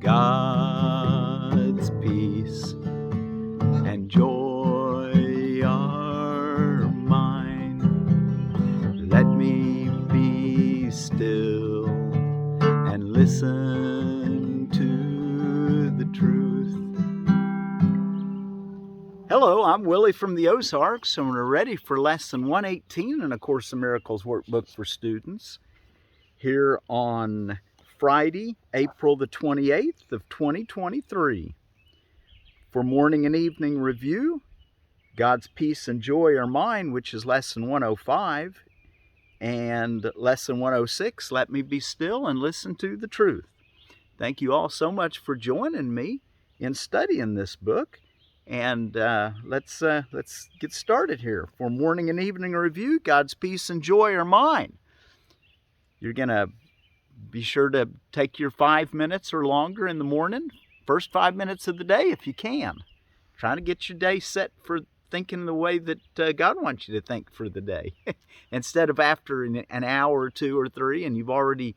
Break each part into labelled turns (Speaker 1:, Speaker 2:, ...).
Speaker 1: God's peace and joy are mine. Let me be still and listen to the truth. Hello, I'm Willie from the Ozarks, and we're ready for Lesson 118 in A Course in Miracles Workbook for Students here on Friday, April the 28th of 2023. For morning and evening review, God's peace and joy are mine, which is Lesson 105, and Lesson 106, Let Me Be Still and Listen to the Truth. Thank you all so much for joining me in studying this book. And let's get started here. For morning and evening review, God's peace and joy are mine. You're going to be sure to take your 5 minutes or longer in the morning, first 5 minutes of the day if you can. Trying to get your day set for thinking the way that God wants you to think for the day. Instead of after an hour or two or three and you've already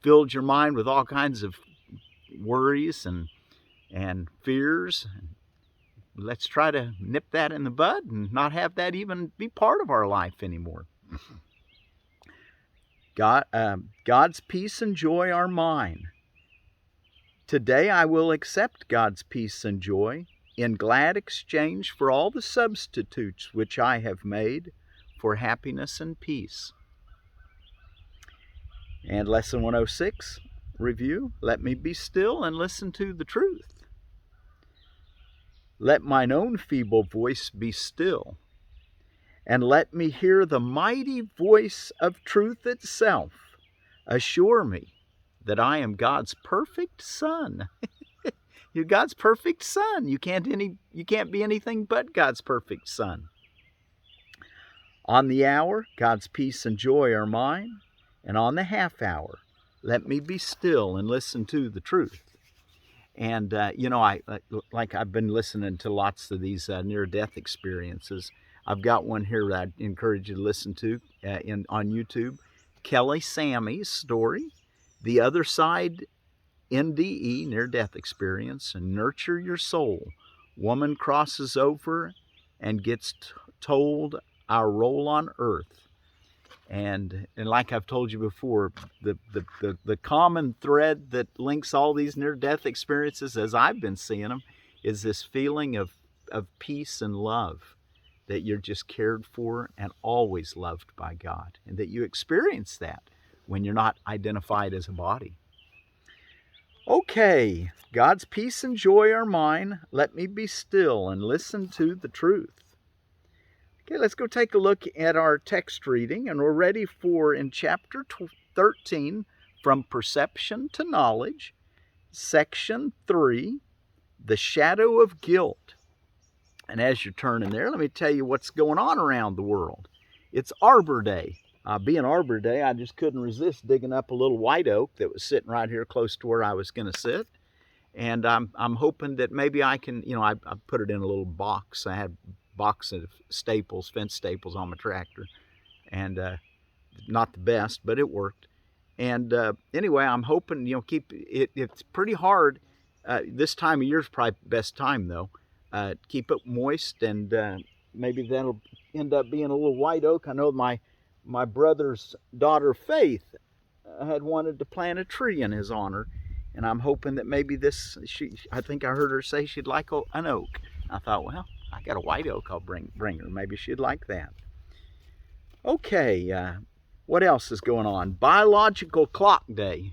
Speaker 1: filled your mind with all kinds of worries and fears. Let's try to nip that in the bud and not have that even be part of our life anymore. God's peace and joy are mine. Today I will accept God's peace and joy in glad exchange for all the substitutes which I have made for happiness and peace. And Lesson 106, review, Let me be still and listen to the truth. Let mine own feeble voice be still, and let me hear the mighty voice of truth itself assure me that I am God's perfect son. You're God's perfect son. You can't be anything but God's perfect son. On the hour, God's peace and joy are mine, and on the half hour, let me be still and listen to the truth. And, I've been listening to lots of these near-death experiences. I've got one here that I'd encourage you to listen to on YouTube. Kelly Sammy's story, The Other Side NDE, Near-Death Experience, and Nurture Your Soul. Woman crosses over and gets told our role on earth. And like I've told you before, the common thread that links all these near-death experiences as I've been seeing them is this feeling of peace and love, that you're just cared for and always loved by God, and that you experience that when you're not identified as a body. Okay, God's peace and joy are mine. Let me be still and listen to the truth. Okay, let's go take a look at our text reading, and we're ready for, in chapter 13, From Perception to Knowledge, section 3, The Shadow of Guilt. And as you're turning there, let me tell you what's going on around the world. It's Arbor Day. Being Arbor Day, I just couldn't resist digging up a little white oak that was sitting right here close to where I was going to sit. And I'm hoping that maybe I can, I put it in a little box. I had box of staples, fence staples on my tractor, and not the best, but it worked. And anyway, I'm hoping, keep it. It's pretty hard. This time of year is probably the best time though. Keep it moist, and maybe that'll end up being a little white oak. I know my brother's daughter Faith had wanted to plant a tree in his honor, and I'm hoping that maybe I think I heard her say she'd like an oak. I thought, well, I got a white oak I'll bring her. Maybe she'd like that. Okay, what else is going on? Biological Clock Day.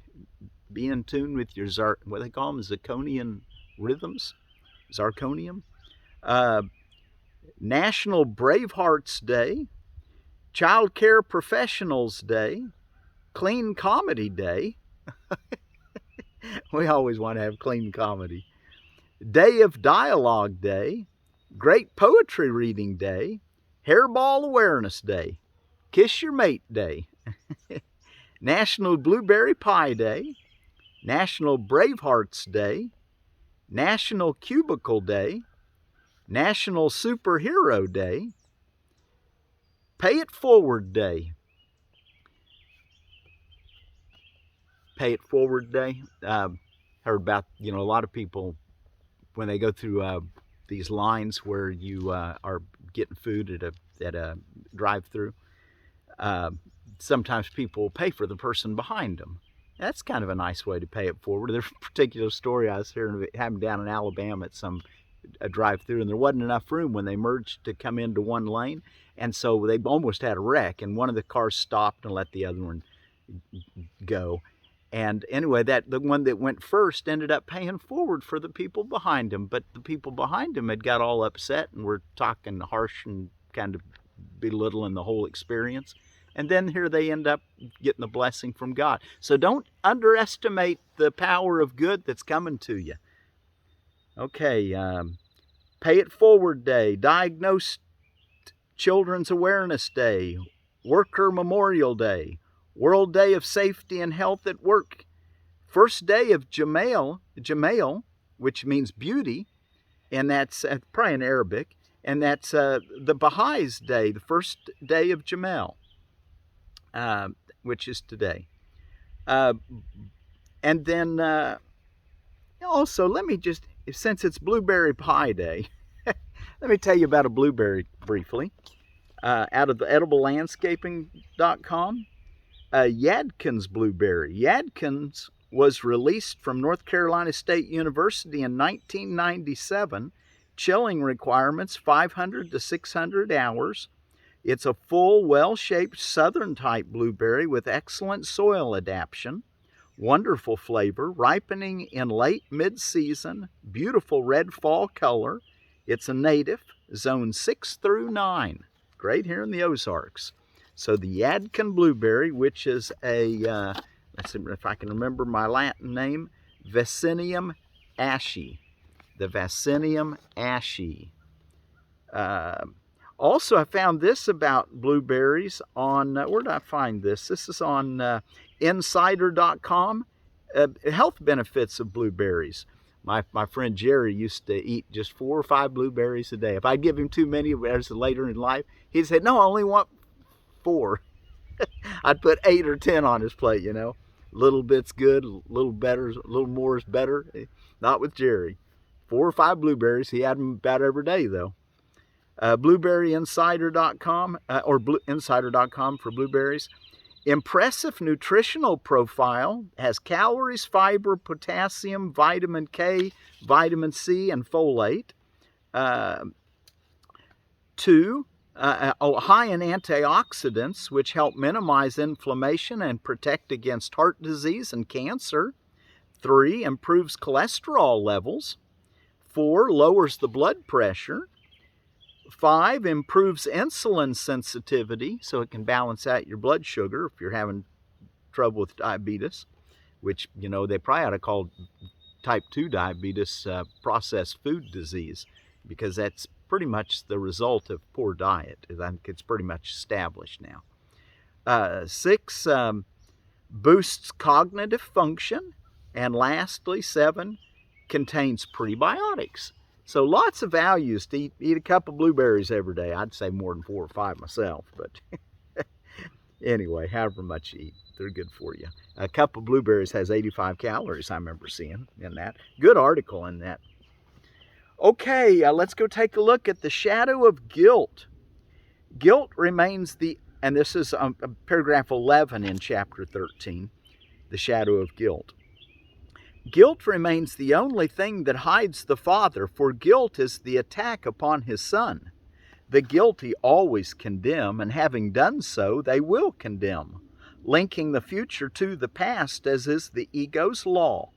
Speaker 1: Be in tune with your, what they call them, zirconian rhythms? Zirconium. National Bravehearts Day. Child Care Professionals Day. Clean Comedy Day. We always want to have clean comedy. Day of Dialogue Day. Great Poetry Reading Day, Hairball Awareness Day, Kiss Your Mate Day, National Blueberry Pie Day, National Bravehearts Day, National Cubicle Day, National Superhero Day, Pay It Forward Day. Pay It Forward Day. heard about, a lot of people, when they go through these lines where you are getting food at a drive-through, sometimes people pay for the person behind them. That's kind of a nice way to pay it forward. There's a particular story I was hearing happened down in Alabama at a drive-through, and there wasn't enough room when they merged to come into one lane, and so they almost had a wreck, and one of the cars stopped and let the other one go. And anyway, the one that went first ended up paying forward for the people behind him, but the people behind him had got all upset and were talking harsh and kind of belittling the whole experience. And then here they end up getting the blessing from God. So don't underestimate the power of good that's coming to you. Okay, Pay It Forward Day, Diagnosed Children's Awareness Day, Worker Memorial Day, World Day of Safety and Health at Work, first day of Jamail, which means beauty, and that's probably in Arabic, and that's the Baha'is Day, the first day of Jamail, which is today. And then also, let me just, since it's Blueberry Pie Day, let me tell you about a blueberry briefly. Out of the ediblelandscaping.com. Yadkin's Blueberry. Yadkin's was released from North Carolina State University in 1997. Chilling requirements 500 to 600 hours. It's a full, well-shaped southern-type blueberry with excellent soil adaption. Wonderful flavor, ripening in late mid-season, beautiful red fall color. It's a native, zone 6 through 9. Great here in the Ozarks. So the Yadkin Blueberry, which is let's see if I can remember my Latin name, Vaccinium ashei. The Vaccinium ashei. Also, I found this about blueberries on, where did I find this? This is on insider.com. Health benefits of blueberries. My friend Jerry used to eat just 4 or 5 blueberries a day. If I'd give him too many as later in life, he'd say, no, I only want 4. I'd put 8 or 10 on his plate, A little bit's good, a little better, a little more is better. Not with Jerry. 4 or 5 blueberries. He had them about every day, though. Blueberryinsider.com, or insider.com for blueberries. Impressive nutritional profile, has calories, fiber, potassium, vitamin K, vitamin C, and folate. 2, high in antioxidants, which help minimize inflammation and protect against heart disease and cancer. 3, improves cholesterol levels. 4, lowers the blood pressure. 5, improves insulin sensitivity, so it can balance out your blood sugar if you're having trouble with diabetes, which, they probably ought to call type 2 diabetes processed food disease, because that's pretty much the result of poor diet. I think it's pretty much established now. 6, boosts cognitive function. And lastly, 7, contains prebiotics. So lots of values to eat a couple of blueberries every day. I'd say more than 4 or 5 myself, but anyway, however much you eat, they're good for you. A cup of blueberries has 85 calories, I remember seeing in that. Good article in that. Okay, let's go take a look at the shadow of guilt. Guilt remains and this is paragraph 11 in chapter 13, the shadow of guilt. Guilt remains the only thing that hides the Father, for guilt is the attack upon his Son. The guilty always condemn, and having done so, they will condemn, linking the future to the past, as is the ego's law.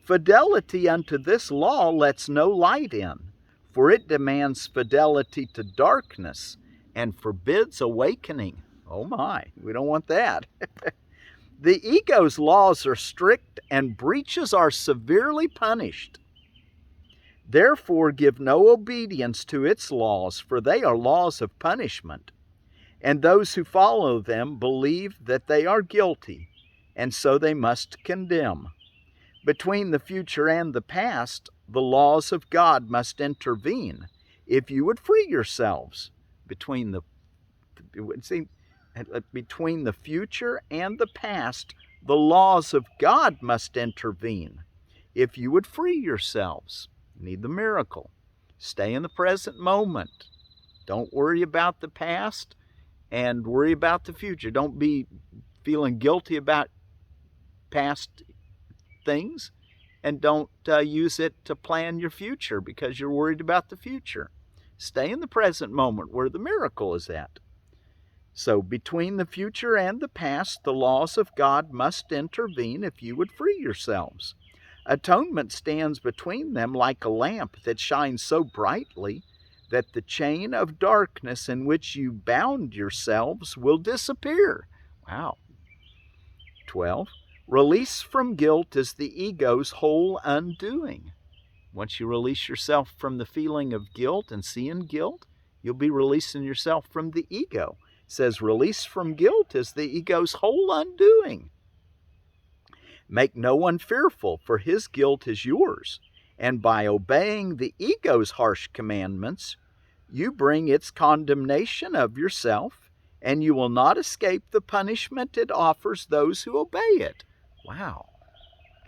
Speaker 1: Fidelity unto this law lets no light in, for it demands fidelity to darkness and forbids awakening. Oh my, we don't want that. The ego's laws are strict and breaches are severely punished. Therefore, give no obedience to its laws, for they are laws of punishment. And those who follow them believe that they are guilty, and so they must condemn. Between the future and the past, the laws of God must intervene if you would free yourselves. Between the future and the past, the laws of God must intervene if you would free yourselves. You need the miracle. Stay in the present moment. Don't worry about the past and worry about the future. Don't be feeling guilty about past things, and don't use it to plan your future because you're worried about the future. Stay in the present moment where the miracle is at. So between the future and the past, the laws of God must intervene if you would free yourselves. Atonement stands between them like a lamp that shines so brightly that the chain of darkness in which you bound yourselves will disappear. Wow. 12. Release from guilt is the ego's whole undoing. Once you release yourself from the feeling of guilt and seeing guilt, you'll be releasing yourself from the ego. It says release from guilt is the ego's whole undoing. Make no one fearful, for his guilt is yours. And by obeying the ego's harsh commandments, you bring its condemnation of yourself, and you will not escape the punishment it offers those who obey it. Wow.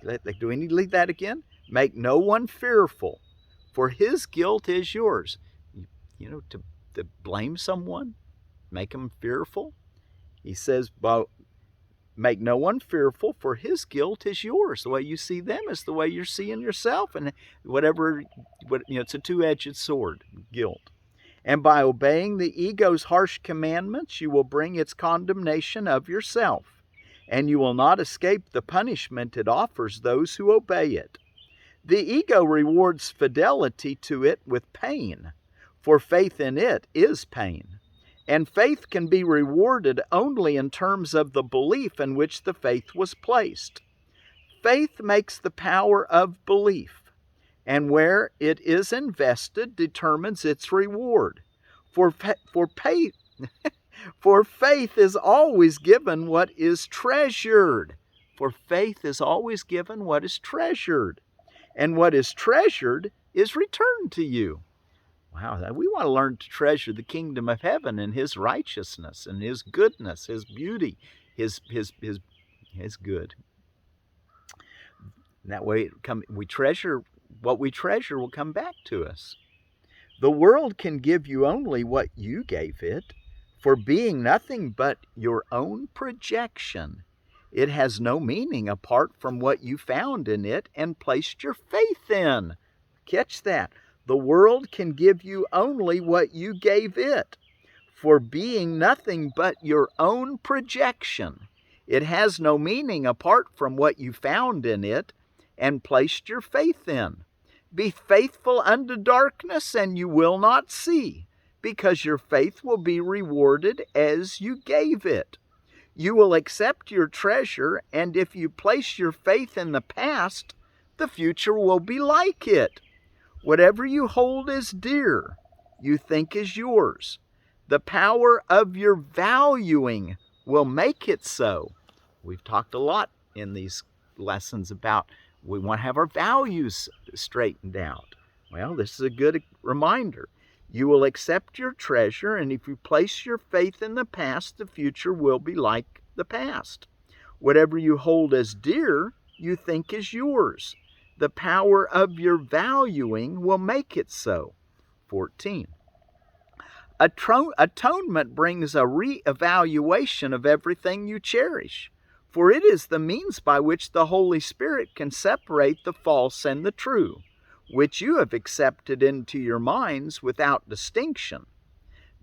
Speaker 1: Do we need to read that again? Make no one fearful, for his guilt is yours. You know, to blame someone, make them fearful. He says, make no one fearful, for his guilt is yours. The way you see them is the way you're seeing yourself. And it's a two-edged sword, guilt. And by obeying the ego's harsh commandments, you will bring its condemnation of yourself, and you will not escape the punishment it offers those who obey it. The ego rewards fidelity to it with pain, for faith in it is pain. And faith can be rewarded only in terms of the belief in which the faith was placed. Faith makes the power of belief, and where it is invested determines its reward. For faith is always given what is treasured. For faith is always given what is treasured. And what is treasured is returned to you. Wow, we want to learn to treasure the kingdom of heaven and his righteousness and his goodness, his beauty, his good. And that way we treasure what we treasure will come back to us. The world can give you only what you gave it, for being nothing but your own projection. It has no meaning apart from what you found in it and placed your faith in. Catch that. The world can give you only what you gave it, for being nothing but your own projection. It has no meaning apart from what you found in it and placed your faith in. Be faithful unto darkness, and you will not see, because your faith will be rewarded as you gave it. You will accept your treasure, and if you place your faith in the past, the future will be like it. Whatever you hold as dear, you think is yours. The power of your valuing will make it so. We've talked a lot in these lessons about we want to have our values straightened out. Well, this is a good reminder. You will accept your treasure, and if you place your faith in the past, the future will be like the past. Whatever you hold as dear, you think is yours. The power of your valuing will make it so. 14. Atonement brings a re-evaluation of everything you cherish, for it is the means by which the Holy Spirit can separate the false and the true, which you have accepted into your minds without distinction.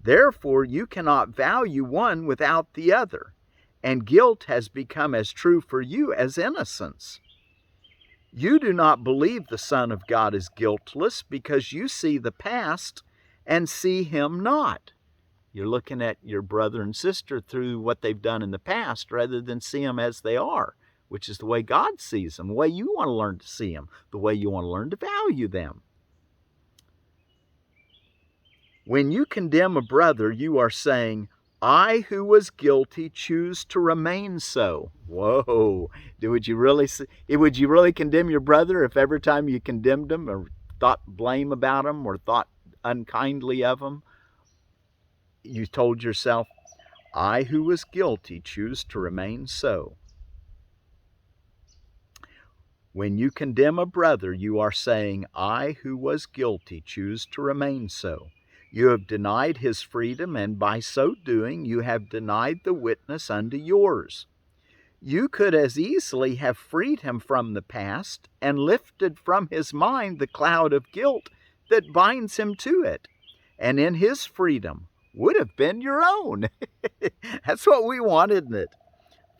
Speaker 1: Therefore, you cannot value one without the other, and guilt has become as true for you as innocence. You do not believe the Son of God is guiltless because you see the past and see him not. You're looking at your brother and sister through what they've done in the past rather than see them as they are, which is the way God sees them, the way you want to learn to see them, the way you want to learn to value them. When you condemn a brother, you are saying, I who was guilty choose to remain so. Whoa. Would you really condemn your brother if every time you condemned him or thought blame about him or thought unkindly of him, you told yourself, I who was guilty choose to remain so? When you condemn a brother, you are saying, I, who was guilty, choose to remain so. You have denied his freedom, and by so doing, you have denied the witness unto yours. You could as easily have freed him from the past and lifted from his mind the cloud of guilt that binds him to it, and in his freedom would have been your own. That's what we want, isn't it?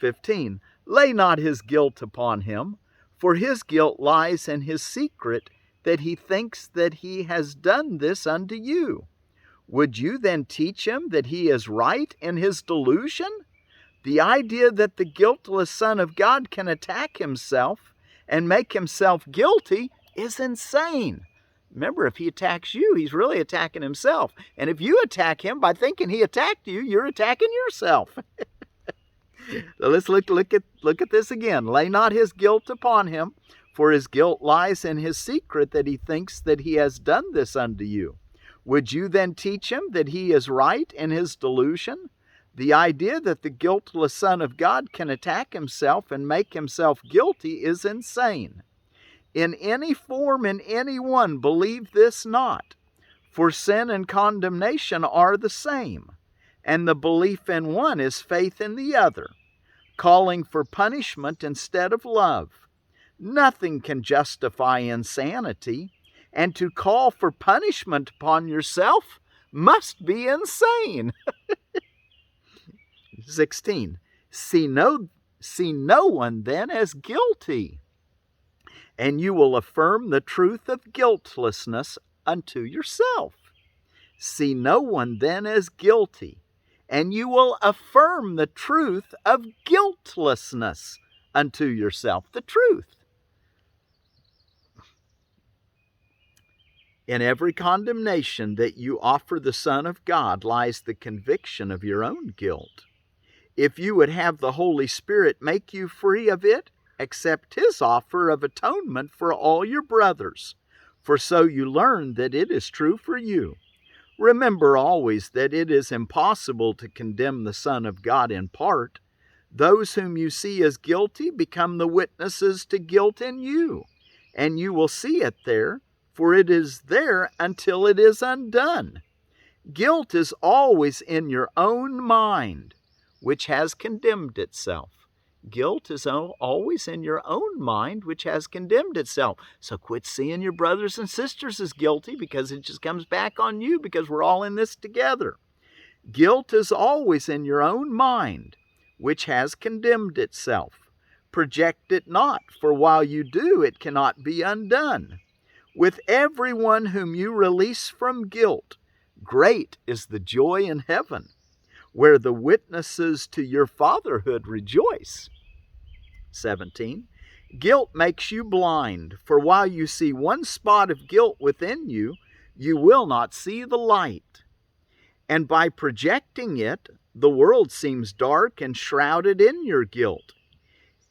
Speaker 1: 15. Lay not his guilt upon him, for his guilt lies in his secret, that he thinks that he has done this unto you. Would you then teach him that he is right in his delusion? The idea that the guiltless Son of God can attack himself and make himself guilty is insane. Remember, if he attacks you, he's really attacking himself. And if you attack him by thinking he attacked you, you're attacking yourself. So let's look at this again. Lay not his guilt upon him, for his guilt lies in his secret, that he thinks that he has done this unto you. Would you then teach him that he is right in his delusion? The idea that the guiltless Son of God can attack himself and make himself guilty is insane. In any form, in any one, believe this not, for sin and condemnation are the same, and the belief in one is faith in the other, calling for punishment instead of love. Nothing can justify insanity, and to call for punishment upon yourself must be insane. 16. See no one then as guilty, and you will affirm the truth of guiltlessness unto yourself. See no one then as guilty, and you will affirm the truth of guiltlessness unto yourself. The truth. In every condemnation that you offer the Son of God lies the conviction of your own guilt. If you would have the Holy Spirit make you free of it, accept his offer of atonement for all your brothers, for so you learn that it is true for you. Remember always that it is impossible to condemn the Son of God in part. Those whom you see as guilty become the witnesses to guilt in you, and you will see it there, for it is there until it is undone. Guilt is always in your own mind, which has condemned itself. Guilt is always in your own mind, which has condemned itself. So quit seeing your brothers and sisters as guilty, because it just comes back on you, because we're all in this together. Guilt is always in your own mind, which has condemned itself. Project it not, for while you do, it cannot be undone. With everyone whom you release from guilt, great is the joy in heaven, where the witnesses to your fatherhood rejoice. 17. Guilt makes you blind, for while you see one spot of guilt within you, you will not see the light. And by projecting it, the world seems dark and shrouded in your guilt.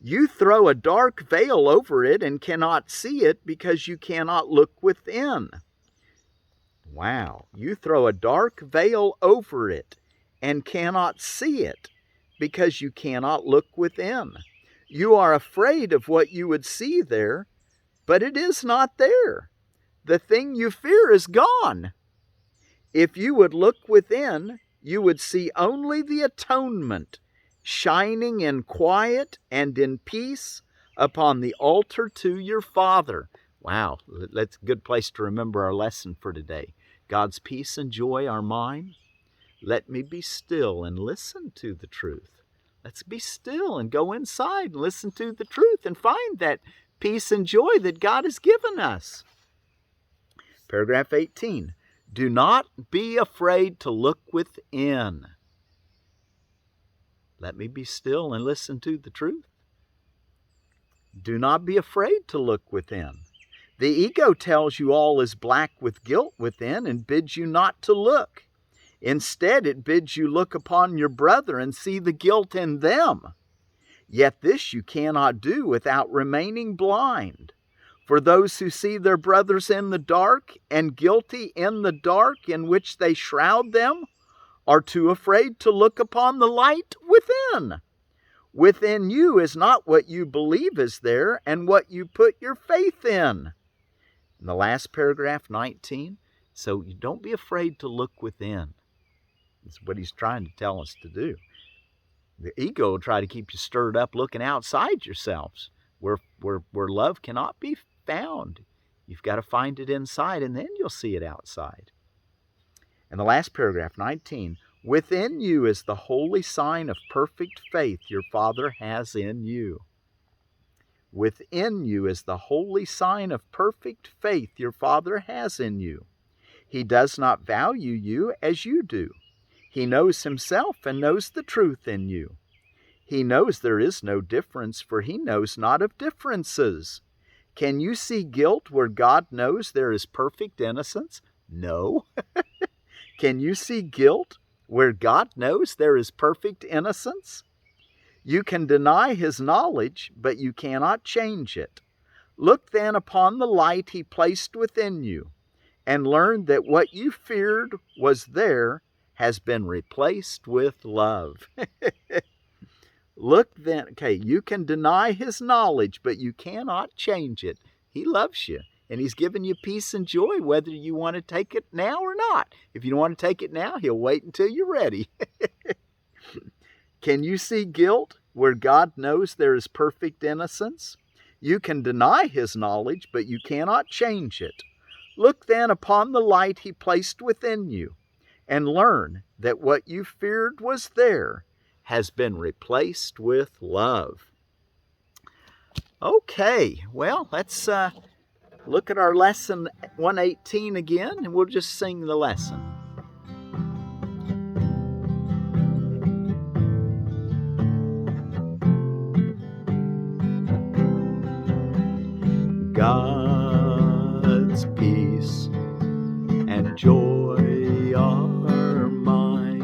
Speaker 1: You throw a dark veil over it and cannot see it because you cannot look within. Wow. You throw a dark veil over it and cannot see it because you cannot look within. You are afraid of what you would see there, but it is not there. The thing you fear is gone. If you would look within, you would see only the atonement shining in quiet and in peace upon the altar to your Father. Wow, that's a good place to remember our lesson for today. God's peace and joy are mine. Let me be still and listen to the truth. Let's be still and go inside and listen to the truth and find that peace and joy that God has given us. Paragraph 18. Do not be afraid to look within. Let me be still and listen to the truth. Do not be afraid to look within. The ego tells you all is black with guilt within and bids you not to look. Instead, it bids you look upon your brother and see the guilt in them. Yet this you cannot do without remaining blind. For those who see their brothers in the dark and guilty in the dark in which they shroud them are too afraid to look upon the light within. Within you is not what you believe is there and what you put your faith in. In the last paragraph, 19, so you don't be afraid to look within. That's what he's trying to tell us to do. The ego will try to keep you stirred up looking outside yourselves, where love cannot be found. You've got to find it inside, and then you'll see it outside. And the last paragraph, 19, within you is the holy sign of perfect faith your Father has in you. Within you is the holy sign of perfect faith your Father has in you. He does not value you as you do. He knows himself and knows the truth in you. He knows there is no difference, for he knows not of differences. Can you see guilt where God knows there is perfect innocence? No. Can you see guilt where God knows there is perfect innocence? You can deny his knowledge, but you cannot change it. Look then upon the light he placed within you, and learn that what you feared was there has been replaced with love. Look then, you can deny his knowledge, but you cannot change it. He loves you, and he's given you peace and joy, whether you want to take it now or not. If you don't want to take it now, he'll wait until you're ready. Can you see guilt where God knows there is perfect innocence? You can deny his knowledge, but you cannot change it. Look then upon the light he placed within you, and learn that what you feared was there has been replaced with love. Okay, well, let's look at our lesson 118 again, and we'll just sing the lesson. God's peace and joy are mine.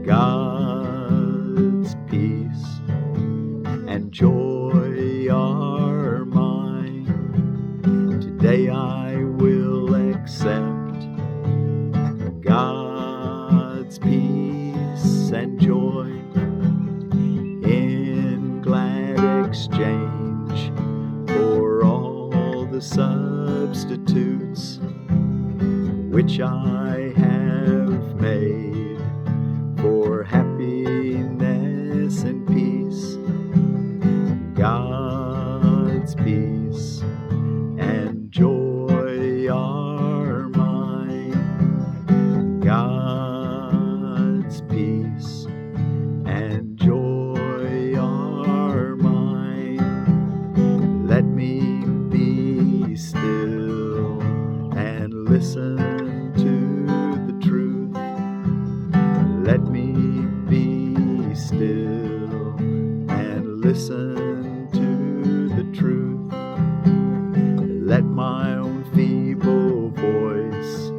Speaker 1: God's peace and joy are mine. Today I will accept God's peace and joy in glad exchange for all the substitutes which I have made for happiness and peace. God's peace and joy are mine. God's peace and joy are mine. Let me be still and listen to the truth. Let me be still and listen to the truth. Let my own feeble voice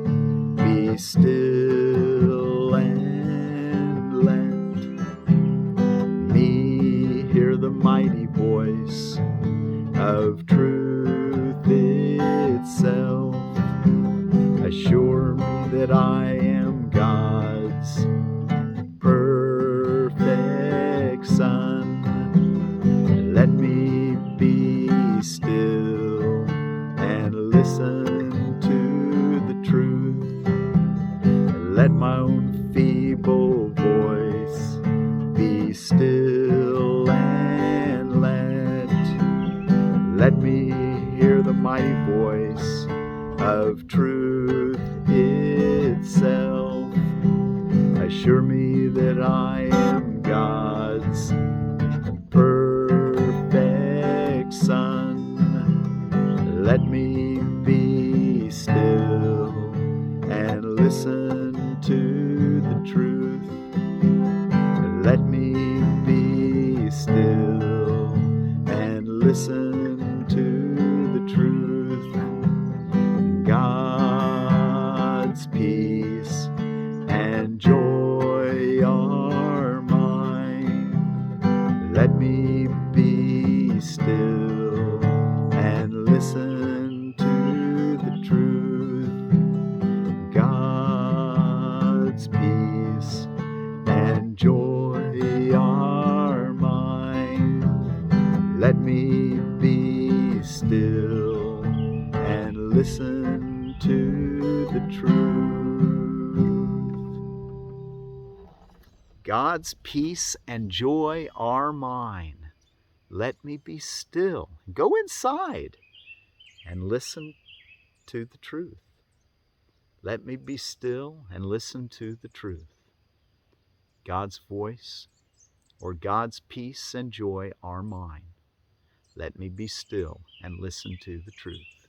Speaker 1: be still and let me hear the mighty voice of truth itself. Assure me that I am God's perfect son. Let me be still and listen to the truth. Let my own feeble voice be still and let me hear the mighty voice of truth itself. Assure me that I am God's perfect son. Let me be still and listen to the truth. Let me be still and listen to the truth. God's peace and joy are mine. Let me be still and listen to the truth. God's peace and joy are listen to the truth. God's peace and joy are mine. Let me be still. Go inside and listen to the truth. Let me be still and listen to the truth. God's voice or God's peace and joy are mine. Let me be still and listen to the truth.